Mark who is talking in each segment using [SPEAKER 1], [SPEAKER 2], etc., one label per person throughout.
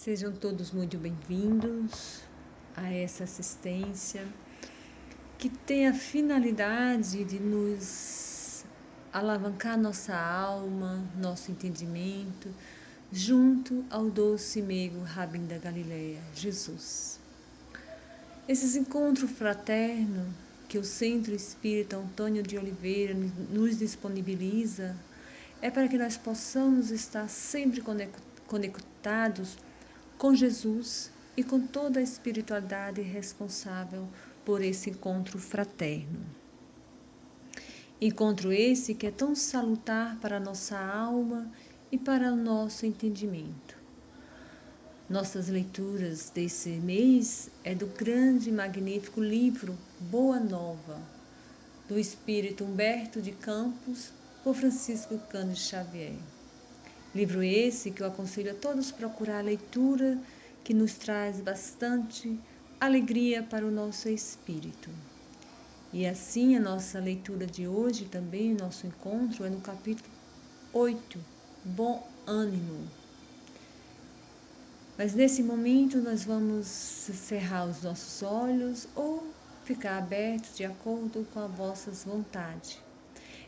[SPEAKER 1] Sejam todos muito bem-vindos a essa assistência que tem a finalidade de nos alavancar nossa alma, nosso entendimento, junto ao doce e meigo Rabim da Galileia, Jesus. Esses encontros fraternos que o Centro Espírita Antônio de Oliveira nos disponibiliza é para que nós possamos estar sempre conectados com Jesus e com toda a espiritualidade responsável por esse encontro fraterno. Encontro esse que é tão salutar para a nossa alma e para o nosso entendimento. Nossas leituras desse mês é do grande e magnífico livro Boa Nova, do Espírito Humberto de Campos, por Francisco Cândido Xavier. Livro esse que eu aconselho a todos procurar a leitura, que nos traz bastante alegria para o nosso espírito. E assim a nossa leitura de hoje também, o nosso encontro, é no capítulo 8, Bom Ânimo. Mas nesse momento nós vamos cerrar os nossos olhos ou ficar abertos de acordo com as vossas vontades.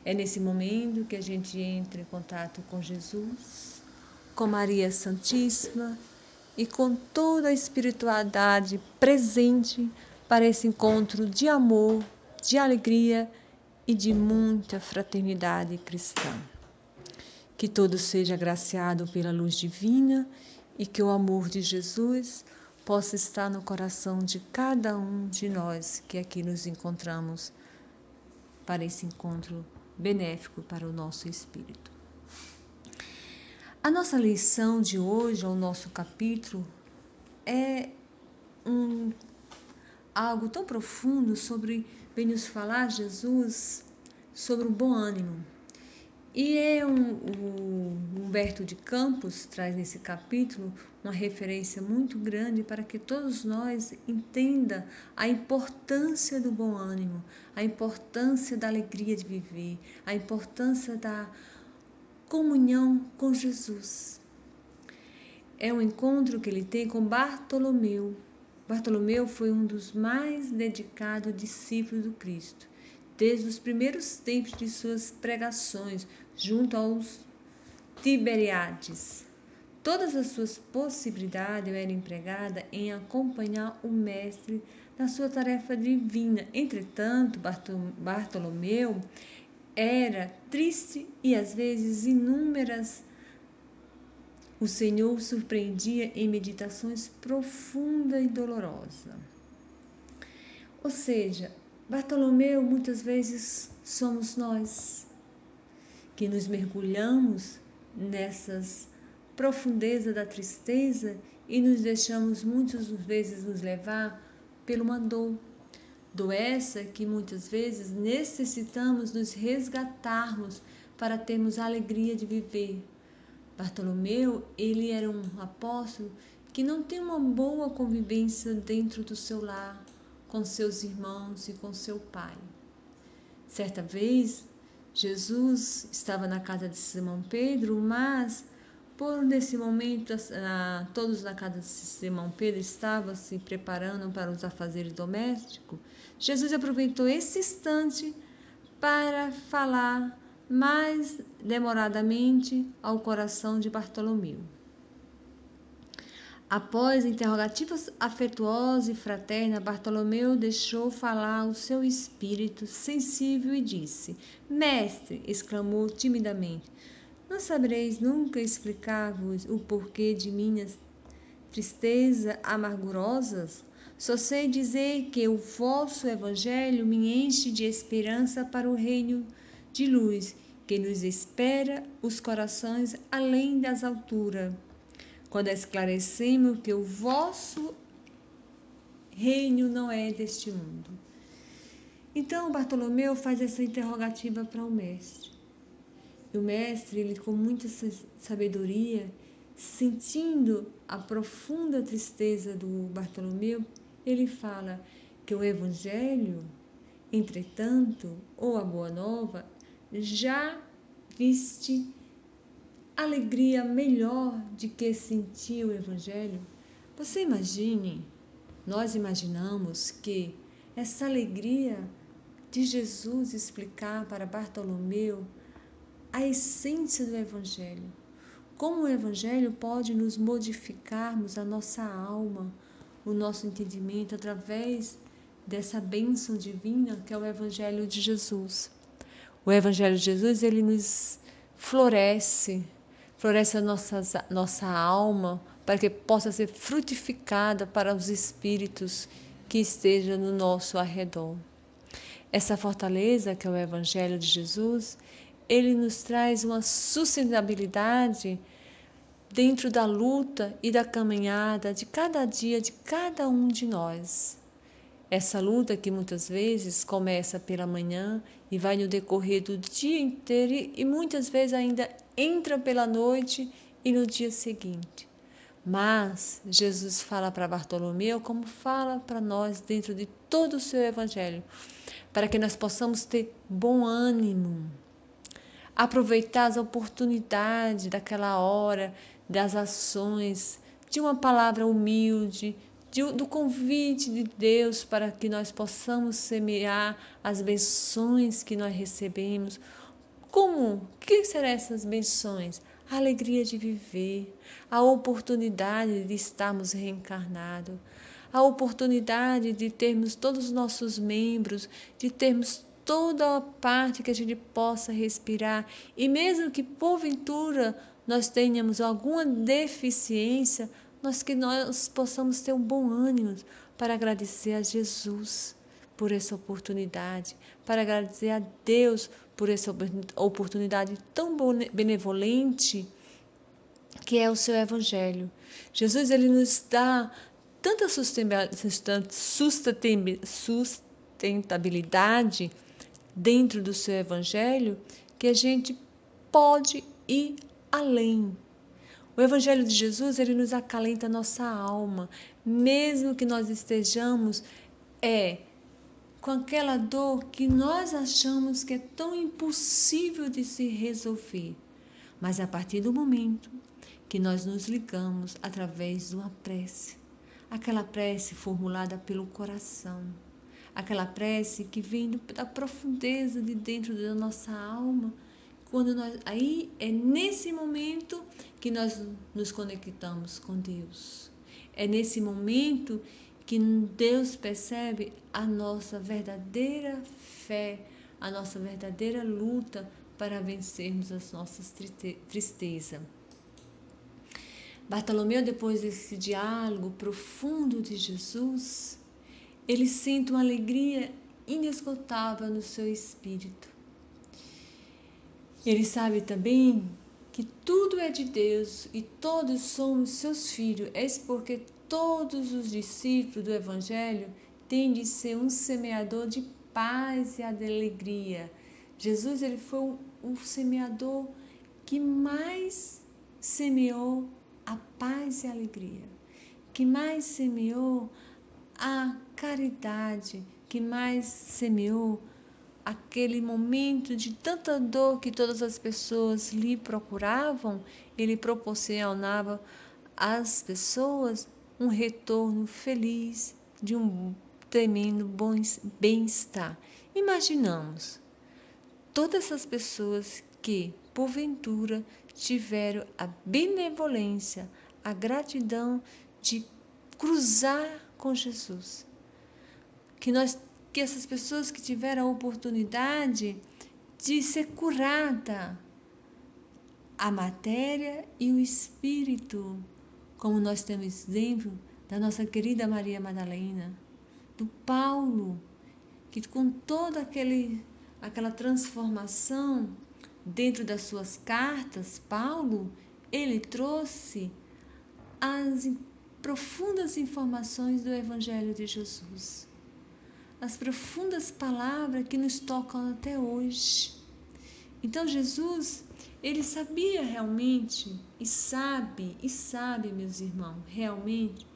[SPEAKER 1] É nesse momento que a gente entra em contato com Jesus, com Maria Santíssima e com toda a espiritualidade presente para esse encontro de amor, de alegria e de muita fraternidade cristã. Que todo seja agraciado pela luz divina e que o amor de Jesus possa estar no coração de cada um de nós que aqui nos encontramos para esse encontro benéfico para o nosso espírito. A nossa lição de hoje, o nosso capítulo, é algo tão profundo vem nos falar Jesus sobre o bom ânimo. E o Humberto de Campos traz nesse capítulo uma referência muito grande para que todos nós entendam a importância do bom ânimo, a importância da alegria de viver, a importância da comunhão com Jesus. É um encontro que ele tem com Bartolomeu. Bartolomeu foi um dos mais dedicados discípulos do Cristo, desde os primeiros tempos de suas pregações junto aos Tiberíades. Todas as suas possibilidades eram empregadas em acompanhar o Mestre na sua tarefa divina. Entretanto, Bartolomeu era triste e às vezes inúmeras o Senhor surpreendia em meditações profundas e dolorosas. Ou seja, Bartolomeu muitas vezes somos nós que nos mergulhamos nessas profundezas da tristeza e nos deixamos muitas vezes nos levar por uma dor. Dor essa que muitas vezes necessitamos nos resgatarmos para termos a alegria de viver. Bartolomeu, ele era um apóstolo que não tem uma boa convivência dentro do seu lar, com seus irmãos e com seu pai. Certa vez, Jesus estava na casa de Simão Pedro, mas por nesse momento todos na casa de Simão Pedro estavam se preparando para os afazeres domésticos. Jesus aproveitou esse instante para falar mais demoradamente ao coração de Bartolomeu. Após interrogativas afetuosas e fraternas, Bartolomeu deixou falar o seu espírito sensível e disse: Mestre, exclamou timidamente, não sabereis nunca explicar-vos o porquê de minhas tristezas amargurosas? Só sei dizer que o vosso evangelho me enche de esperança para o reino de luz, que nos espera os corações além das alturas, quando esclarecemos que o vosso reino não é deste mundo. Então Bartolomeu faz essa interrogativa para o mestre. E o mestre, ele com muita sabedoria, sentindo a profunda tristeza do Bartolomeu, ele fala que o evangelho, entretanto, ou a boa nova, já viste alegria melhor de que sentir o Evangelho? Você imagine, nós imaginamos que essa alegria de Jesus explicar para Bartolomeu a essência do Evangelho. Como o Evangelho pode nos modificarmos a nossa alma, o nosso entendimento através dessa bênção divina que é o Evangelho de Jesus. O Evangelho de Jesus, ele nos floresce a nossa alma para que possa ser frutificada para os espíritos que estejam no nosso arredor. Essa fortaleza que é o Evangelho de Jesus, ele nos traz uma sustentabilidade dentro da luta e da caminhada de cada dia de cada um de nós. Essa luta que muitas vezes começa pela manhã e vai no decorrer do dia inteiro e muitas vezes ainda entra pela noite e no dia seguinte. Mas Jesus fala para Bartolomeu como fala para nós dentro de todo o seu Evangelho, para que nós possamos ter bom ânimo, aproveitar as oportunidades daquela hora, das ações, de uma palavra humilde, do convite de Deus para que nós possamos semear as bênçãos que nós recebemos. Como? Que serão essas bênçãos? A alegria de viver, a oportunidade de estarmos reencarnados, a oportunidade de termos todos os nossos membros, de termos toda a parte que a gente possa respirar, e mesmo que porventura nós tenhamos alguma deficiência, que nós possamos ter um bom ânimo para agradecer a Jesus por essa oportunidade, para agradecer a Deus por essa oportunidade tão benevolente que é o seu Evangelho. Jesus, ele nos dá tanta sustentabilidade dentro do seu Evangelho que a gente pode ir além. O Evangelho de Jesus, ele nos acalenta a nossa alma, mesmo que nós estejamos com aquela dor que nós achamos que é tão impossível de se resolver. Mas a partir do momento que nós nos ligamos através de uma prece, aquela prece formulada pelo coração, aquela prece que vem da profundeza de dentro da nossa alma, aí é nesse momento que nós nos conectamos com Deus. É nesse momento que Deus percebe a nossa verdadeira fé, a nossa verdadeira luta para vencermos as nossas tristezas. Bartolomeu, depois desse diálogo profundo de Jesus, ele sente uma alegria inesgotável no seu espírito. Ele sabe também que tudo é de Deus e todos somos seus filhos. É porque todos os discípulos do Evangelho têm de ser um semeador de paz e de alegria. Jesus, ele foi o semeador que mais semeou a paz e a alegria, que mais semeou a caridade, que mais semeou aquele momento de tanta dor que todas as pessoas lhe procuravam, ele proporcionava às pessoas um retorno feliz, de um tremendo bem-estar. Imaginamos todas essas pessoas que, porventura, tiveram a benevolência, a gratidão de cruzar com Jesus. Que essas pessoas que tiveram a oportunidade de ser curada a matéria e o espírito, como nós temos exemplo da nossa querida Maria Madalena, do Paulo, que com toda aquela transformação dentro das suas cartas, Paulo, ele trouxe as profundas informações do Evangelho de Jesus. As profundas palavras que nos tocam até hoje. Então Jesus, ele sabia realmente, e sabe, meus irmãos, realmente,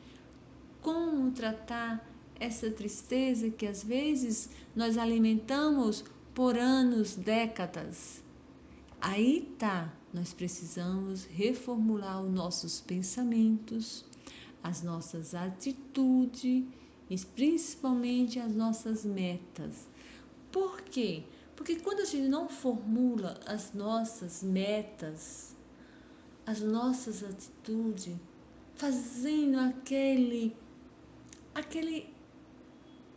[SPEAKER 1] como tratar essa tristeza que às vezes nós alimentamos por anos, décadas. Aí tá nós precisamos reformular os nossos pensamentos, as nossas atitudes e principalmente as nossas metas. Por quê? Porque quando a gente não formula as nossas metas, as nossas atitudes, fazendo aquele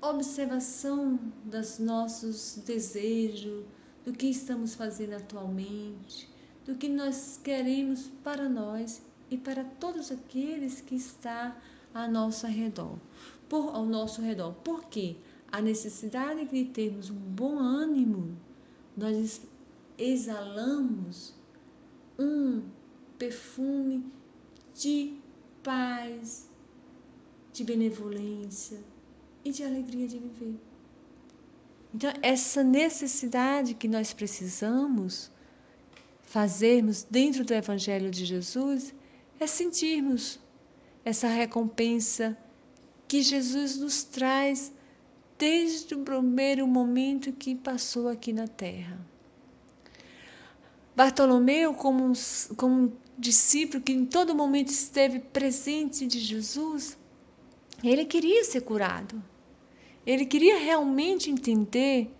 [SPEAKER 1] observação dos nossos desejos, do que estamos fazendo atualmente, do que nós queremos para nós e para todos aqueles que estão ao nosso redor. Por quê? A necessidade de termos um bom ânimo, nós exalamos um perfume de paz, de benevolência e de alegria de viver. Então, essa necessidade que nós precisamos fazermos dentro do Evangelho de Jesus é sentirmos essa recompensa que Jesus nos traz desde o primeiro momento que passou aqui na Terra. Bartolomeu, como um discípulo que em todo momento esteve presente de Jesus, ele queria ser curado. Ele queria realmente entender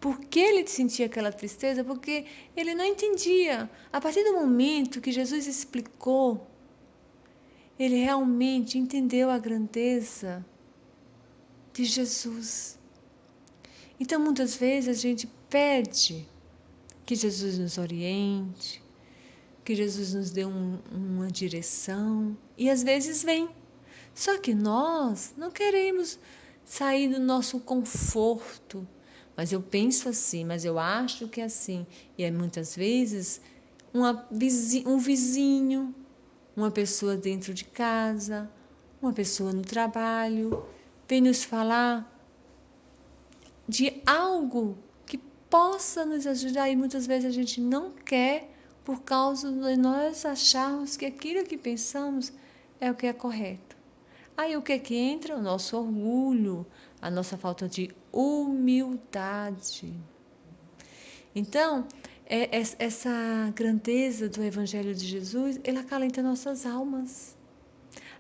[SPEAKER 1] por que ele sentia aquela tristeza, porque ele não entendia. A partir do momento que Jesus explicou, ele realmente entendeu a grandeza de Jesus. Então, muitas vezes a gente pede que Jesus nos oriente, que Jesus nos dê uma direção, e às vezes vem. Só que nós não queremos sair do nosso conforto. Mas eu penso assim, mas eu acho que é assim. E muitas vezes um vizinho, uma pessoa dentro de casa, uma pessoa no trabalho, vem nos falar de algo que possa nos ajudar e muitas vezes a gente não quer por causa de nós acharmos que aquilo que pensamos é o que é correto. Aí o que é que entra? O nosso orgulho, a nossa falta de humildade. Então, essa grandeza do Evangelho de Jesus, ele acalenta nossas almas.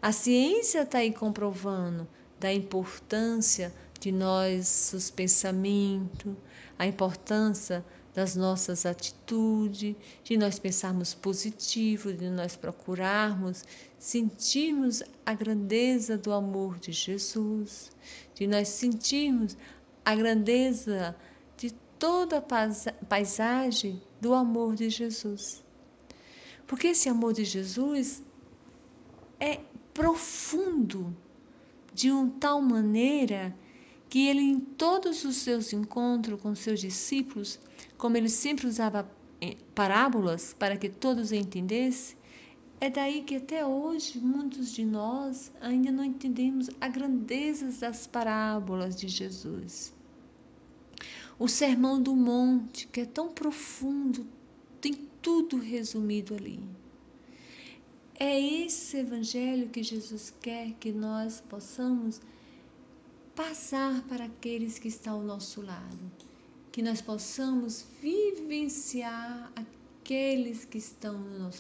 [SPEAKER 1] A ciência está aí comprovando da importância de nossos pensamentos, a importância das nossas atitudes, de nós pensarmos positivo, de nós procurarmos sentirmos a grandeza do amor de Jesus, de nós sentirmos a grandeza de toda a paisagem do amor de Jesus. Porque esse amor de Jesus é profundo, de uma tal maneira que ele, em todos os seus encontros com seus discípulos, como ele sempre usava parábolas para que todos entendessem, é daí que até hoje muitos de nós ainda não entendemos a grandeza das parábolas de Jesus. O Sermão do Monte, que é tão profundo, tem tudo resumido ali. É esse evangelho que Jesus quer que nós possamos passar para aqueles que estão ao nosso lado, que nós possamos vivenciar aqueles que estão no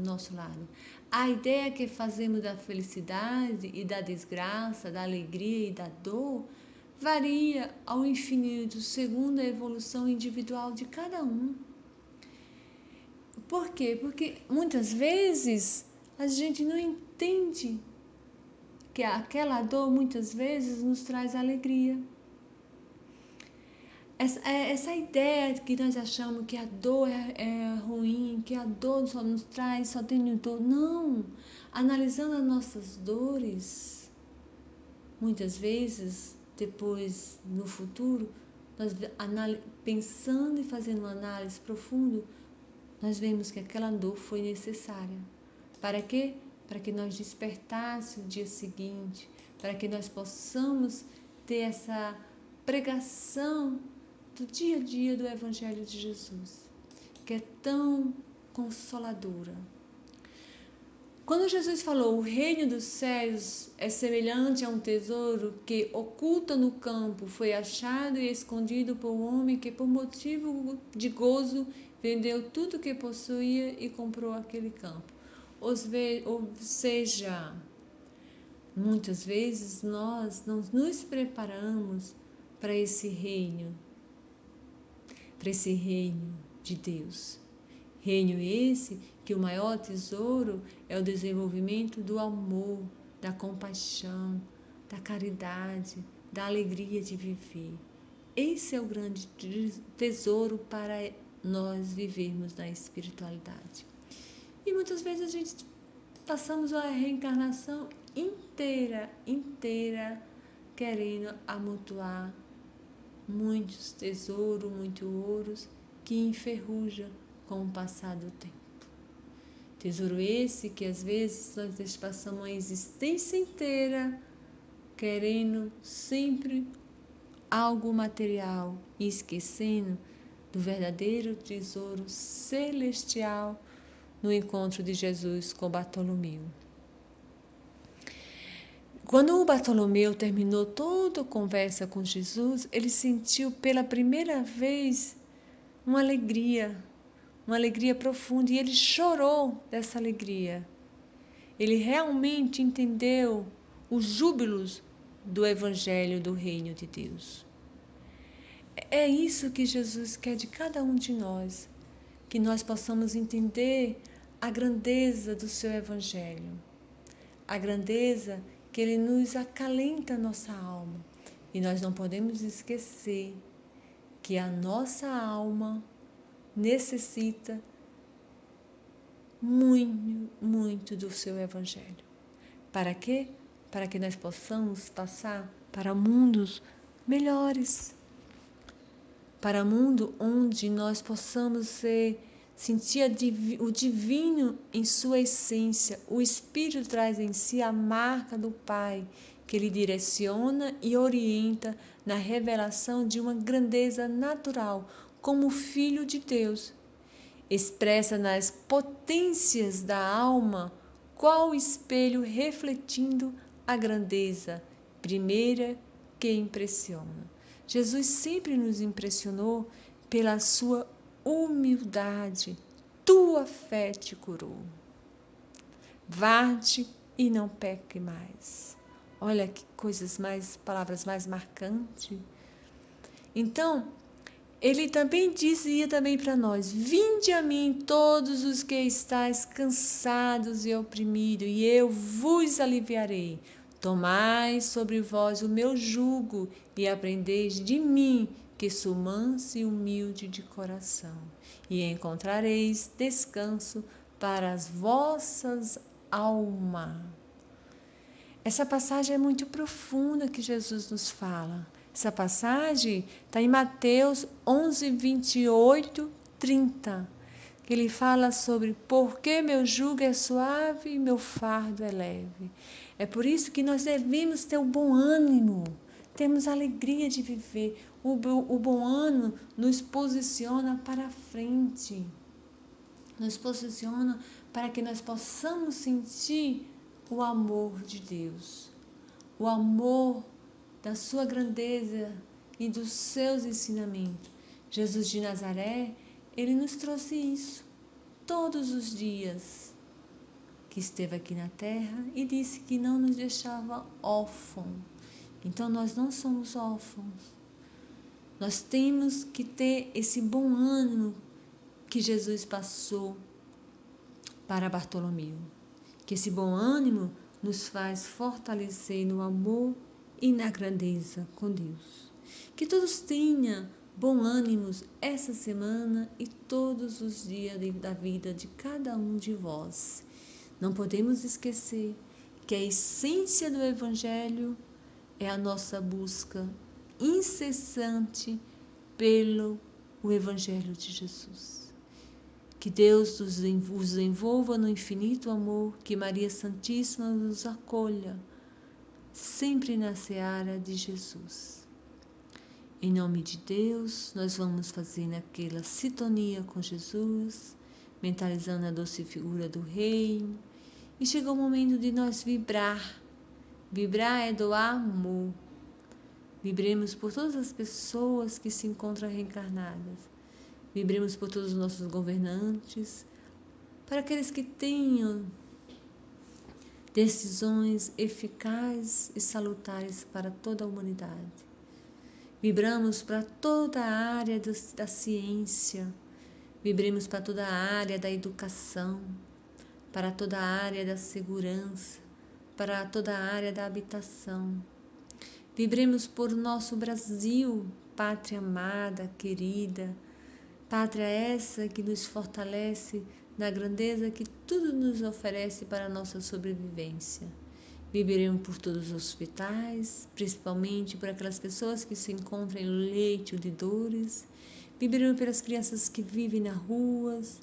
[SPEAKER 1] nosso lado. A ideia que fazemos da felicidade e da desgraça, da alegria e da dor, varia ao infinito, segundo a evolução individual de cada um. Por quê? Porque muitas vezes a gente não entende que aquela dor muitas vezes nos traz alegria. Essa ideia que nós achamos que a dor é ruim, que a dor só nos traz, só tem dor. Não! Analisando as nossas dores, muitas vezes, depois, no futuro, nós pensando e fazendo uma análise profunda, nós vemos que aquela dor foi necessária. Para quê? Para que nós despertássemos o dia seguinte, para que nós possamos ter essa pregação do dia a dia do Evangelho de Jesus, que é tão consoladora. Quando Jesus falou, o reino dos céus é semelhante a um tesouro que, oculto no campo, foi achado e escondido por um homem que, por motivo de gozo, vendeu tudo que possuía e comprou aquele campo. Ou seja, muitas vezes nós não nos preparamos para esse reino de Deus. Reino esse que o maior tesouro é o desenvolvimento do amor, da compaixão, da caridade, da alegria de viver. Esse é o grande tesouro para nós vivermos na espiritualidade. E muitas vezes a gente passamos a reencarnação inteira querendo amontoar muitos tesouros, muitos ouros que enferrujam com o passar do tempo. Tesouro esse que às vezes nós passamos a existência inteira querendo sempre algo material e esquecendo do verdadeiro tesouro celestial no encontro de Jesus com Bartolomeu. Quando o Bartolomeu terminou toda a conversa com Jesus, ele sentiu pela primeira vez uma alegria profunda, e ele chorou dessa alegria. Ele realmente entendeu os júbilos do Evangelho do Reino de Deus. É isso que Jesus quer de cada um de nós, que nós possamos entender a grandeza do seu Evangelho, a grandeza que ele nos acalenta a nossa alma. E nós não podemos esquecer que a nossa alma necessita muito do seu Evangelho. Para quê? Para que nós possamos passar para mundos melhores, para um mundo onde nós possamos sentir o divino em sua essência. O Espírito traz em si a marca do Pai, que lhe direciona e orienta na revelação de uma grandeza natural, como Filho de Deus. Expressa nas potências da alma, qual espelho refletindo a grandeza primeira que impressiona. Jesus sempre nos impressionou pela sua humildade. Tua fé te curou. Vá-te e não peque mais. Olha que palavras mais marcantes. Então, ele também dizia para nós: vinde a mim todos os que estáis cansados e oprimidos, e eu vos aliviarei. Tomai sobre vós o meu jugo e aprendeis de mim, que sou manso e humilde de coração, e encontrareis descanso para as vossas almas. Essa passagem é muito profunda que Jesus nos fala. Essa passagem está em Mateus 11, 28, 30, que ele fala sobre porque meu jugo é suave e meu fardo é leve. É por isso que nós devemos ter o bom ânimo, temos a alegria de viver. O bom ânimo nos posiciona para frente, nos posiciona para que nós possamos sentir o amor de Deus, o amor da sua grandeza e dos seus ensinamentos. Jesus de Nazaré, ele nos trouxe isso todos os dias que esteve aqui na terra e disse que não nos deixava órfãos. Então nós não somos órfãos. Nós temos que ter esse bom ânimo que Jesus passou para Bartolomeu. Que esse bom ânimo nos faz fortalecer no amor e na grandeza com Deus. Que todos tenham bom ânimo essa semana e todos os dias da vida de cada um de vós. Não podemos esquecer que a essência do Evangelho é a nossa busca incessante pelo Evangelho de Jesus. Que Deus os envolva no infinito amor, que Maria Santíssima nos acolha, sempre na seara de Jesus. Em nome de Deus, nós vamos fazer naquela sintonia com Jesus, mentalizando a doce figura do Reino E chegou o momento de nós vibrar. Vibrar é doar amor. Vibremos por todas as pessoas que se encontram reencarnadas. Vibremos por todos os nossos governantes, para aqueles que tenham decisões eficazes e salutares para toda a humanidade. Vibramos para toda a área da ciência, vibremos para toda a área da educação, para toda a área da segurança, para toda a área da habitação. Vibremos por nosso Brasil, pátria amada, querida, pátria essa que nos fortalece na grandeza que tudo nos oferece para a nossa sobrevivência. Viveremos por todos os hospitais, principalmente por aquelas pessoas que se encontram em leito de dores. Viveremos pelas crianças que vivem nas ruas,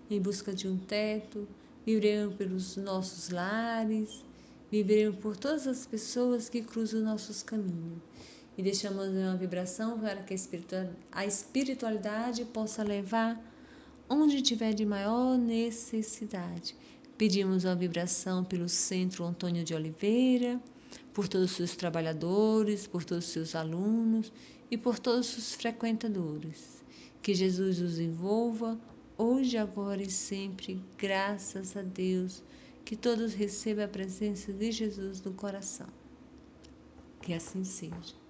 [SPEAKER 1] em busca de um teto. Viveremos pelos nossos lares. Viveremos por todas as pessoas que cruzam nossos caminhos. E deixamos uma vibração para que a espiritualidade possa levar onde tiver de maior necessidade. Pedimos uma vibração pelo Centro Antônio de Oliveira, por todos os seus trabalhadores, por todos os seus alunos e por todos os frequentadores. Que Jesus os envolva, hoje, agora e sempre, graças a Deus, que todos recebam a presença de Jesus no coração. Que assim seja.